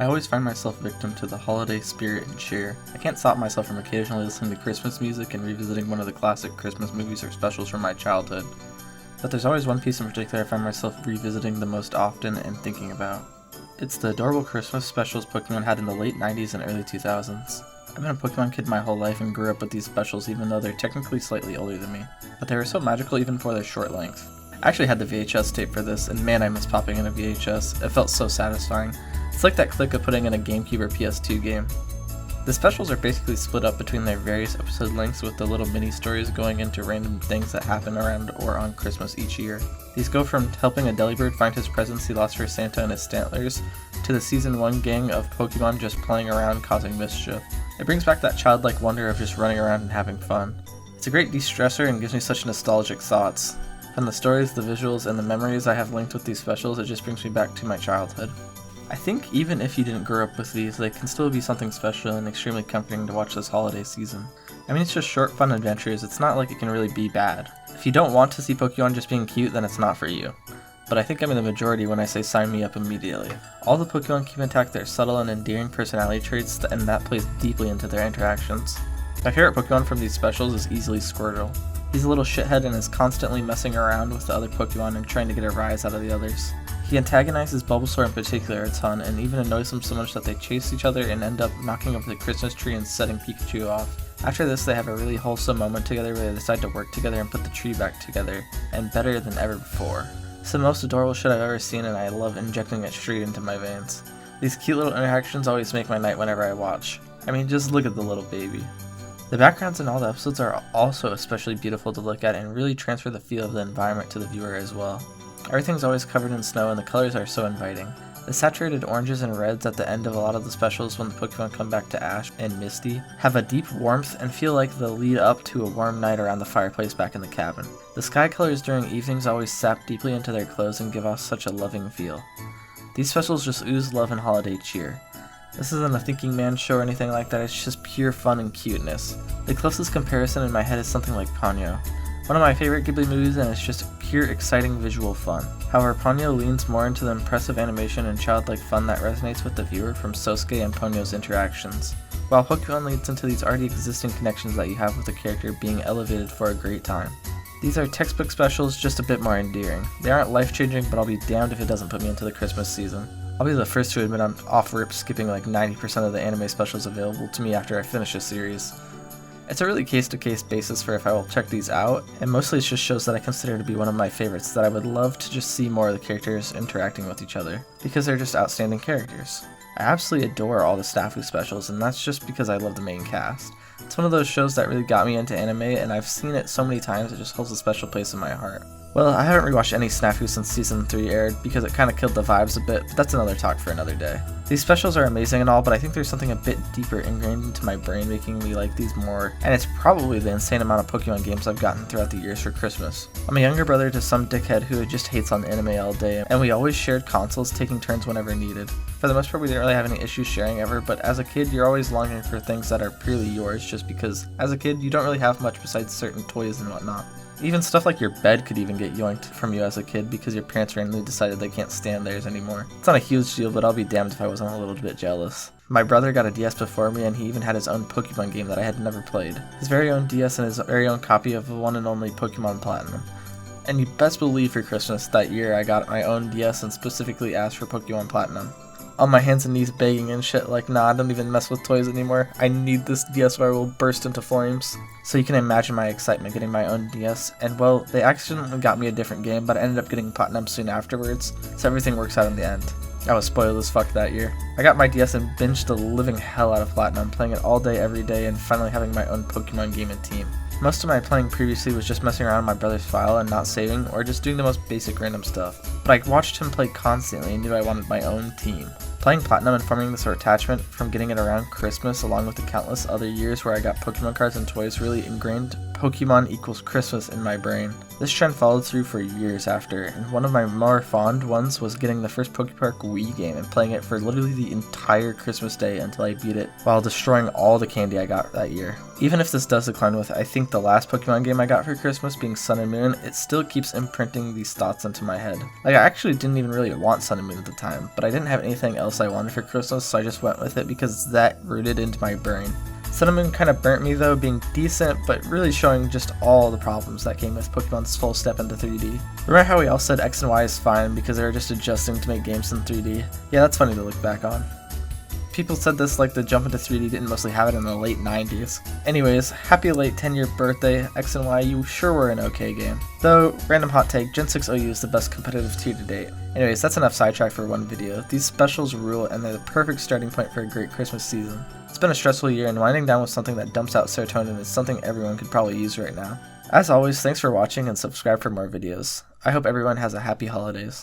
I always find myself victim to the holiday spirit and cheer. I can't stop myself from occasionally listening to Christmas music and revisiting one of the classic Christmas movies or specials from my childhood. But there's always one piece in particular I find myself revisiting the most often and thinking about. It's the adorable Christmas specials Pokemon had in the late 90s and early 2000s. I've been a Pokemon kid my whole life and grew up with these specials even though they're technically slightly older than me. But they were so magical even for their short length. I actually had the VHS tape for this, and man I miss popping in a VHS. It felt so satisfying. It's like that click of putting in a GameCube or PS2 game. The specials are basically split up between their various episode lengths with the little mini-stories going into random things that happen around or on Christmas each year. These go from helping a Delibird find his presents he lost for Santa and his Stantlers, to the Season 1 gang of Pokemon just playing around causing mischief. It brings back that childlike wonder of just running around and having fun. It's a great de-stressor and gives me such nostalgic thoughts. From the stories, the visuals, and the memories I have linked with these specials, it just brings me back to my childhood. I think even if you didn't grow up with these, they can still be something special and extremely comforting to watch this holiday season. I mean, it's just short, fun adventures. It's not like it can really be bad. If you don't want to see Pokemon just being cute, then it's not for you. But I think I'm in the majority when I say sign me up immediately. All the Pokemon keep intact their subtle and endearing personality traits, and that plays deeply into their interactions. My favorite Pokemon from these specials is easily Squirtle. He's a little shithead and is constantly messing around with the other Pokemon and trying to get a rise out of the others. He antagonizes Bulbasaur in particular a ton, and even annoys him so much that they chase each other and end up knocking over the Christmas tree and setting Pikachu off. After this, they have a really wholesome moment together where they decide to work together and put the tree back together, and better than ever before. It's the most adorable shit I've ever seen, and I love injecting it straight into my veins. These cute little interactions always make my night whenever I watch. I mean, just look at the little baby. The backgrounds in all the episodes are also especially beautiful to look at and really transfer the feel of the environment to the viewer as well. Everything's always covered in snow and the colors are so inviting. The saturated oranges and reds at the end of a lot of the specials when the Pokemon come back to Ash and Misty have a deep warmth and feel like the lead up to a warm night around the fireplace back in the cabin. The sky colors during evenings always sap deeply into their clothes and give off such a loving feel. These specials just ooze love and holiday cheer. This isn't a thinking man show or anything like that, it's just pure fun and cuteness. The closest comparison in my head is something like Ponyo. One of my favorite Ghibli movies, and it's just pure exciting visual fun. However, Ponyo leans more into the impressive animation and childlike fun that resonates with the viewer from Sosuke and Ponyo's interactions, while Pokemon leads into these already existing connections that you have with the character being elevated for a great time. These are textbook specials, just a bit more endearing. They aren't life-changing, but I'll be damned if it doesn't put me into the Christmas season. I'll be the first to admit I'm off-rip skipping like 90% of the anime specials available to me after I finish a series. It's a really case-to-case basis for if I will check these out, and mostly it's just shows that I consider to be one of my favorites that I would love to just see more of the characters interacting with each other, because they're just outstanding characters. I absolutely adore all the Snafu specials, and that's just because I love the main cast. It's one of those shows that really got me into anime, and I've seen it so many times it just holds a special place in my heart. Well, I haven't rewatched any Snafu since Season 3 aired because it kinda killed the vibes a bit, but that's another talk for another day. These specials are amazing and all, but I think there's something a bit deeper ingrained into my brain making me like these more, and it's probably the insane amount of Pokemon games I've gotten throughout the years for Christmas. I'm a younger brother to some dickhead who just hates on anime all day, and we always shared consoles, taking turns whenever needed. For the most part, we didn't really have any issues sharing ever, but as a kid, you're always longing for things that are purely yours, just because as a kid, you don't really have much besides certain toys and whatnot. Even stuff like your bed could even get yoinked from you as a kid because your parents randomly decided they can't stand theirs anymore. It's not a huge deal, but I'll be damned if I wasn't a little bit jealous. My brother got a DS before me, and he even had his own Pokemon game that I had never played. His very own DS and his very own copy of the one and only Pokemon Platinum. And you best believe for Christmas that year I got my own DS and specifically asked for Pokemon Platinum. On my hands and knees begging and shit like, nah, I don't even mess with toys anymore. I need this DS or I will burst into flames. So you can imagine my excitement getting my own DS, and well, they accidentally got me a different game, but I ended up getting Platinum soon afterwards, so everything works out in the end. I was spoiled as fuck that year. I got my DS and binged the living hell out of Platinum, playing it all day every day and finally having my own Pokemon game and team. Most of my playing previously was just messing around with my brother's file and not saving, or just doing the most basic random stuff, but I watched him play constantly and knew I wanted my own team. Playing Platinum and forming this attachment from getting it around Christmas along with the countless other years where I got Pokemon cards and toys really ingrained Pokemon equals Christmas in my brain. This trend followed through for years after, and one of my more fond ones was getting the first Pokepark Wii game and playing it for literally the entire Christmas day until I beat it while destroying all the candy I got that year. Even if this does decline with, I think, the last Pokemon game I got for Christmas being Sun and Moon, it still keeps imprinting these thoughts into my head. Like, I actually didn't even really want Sun and Moon at the time, but I didn't have anything else else I wanted for Christmas, so I just went with it because that rooted into my brain. Cinnamon kind of burnt me though, being decent, but really showing just all the problems that came with Pokemon's full step into 3D. Remember how we all said X and Y is fine because they were just adjusting to make games in 3D? Yeah, that's funny to look back on. People said this like the jump into 3D didn't mostly have it in the late 90s. Anyways, happy late 10-year birthday, X and Y, you sure were an okay game. Though, random hot take, Gen 6 OU is the best competitive tier to date. Anyways, that's enough sidetrack for one video. These specials rule and they're the perfect starting point for a great Christmas season. It's been a stressful year and winding down with something that dumps out serotonin is something everyone could probably use right now. As always, thanks for watching and subscribe for more videos. I hope everyone has a happy holidays.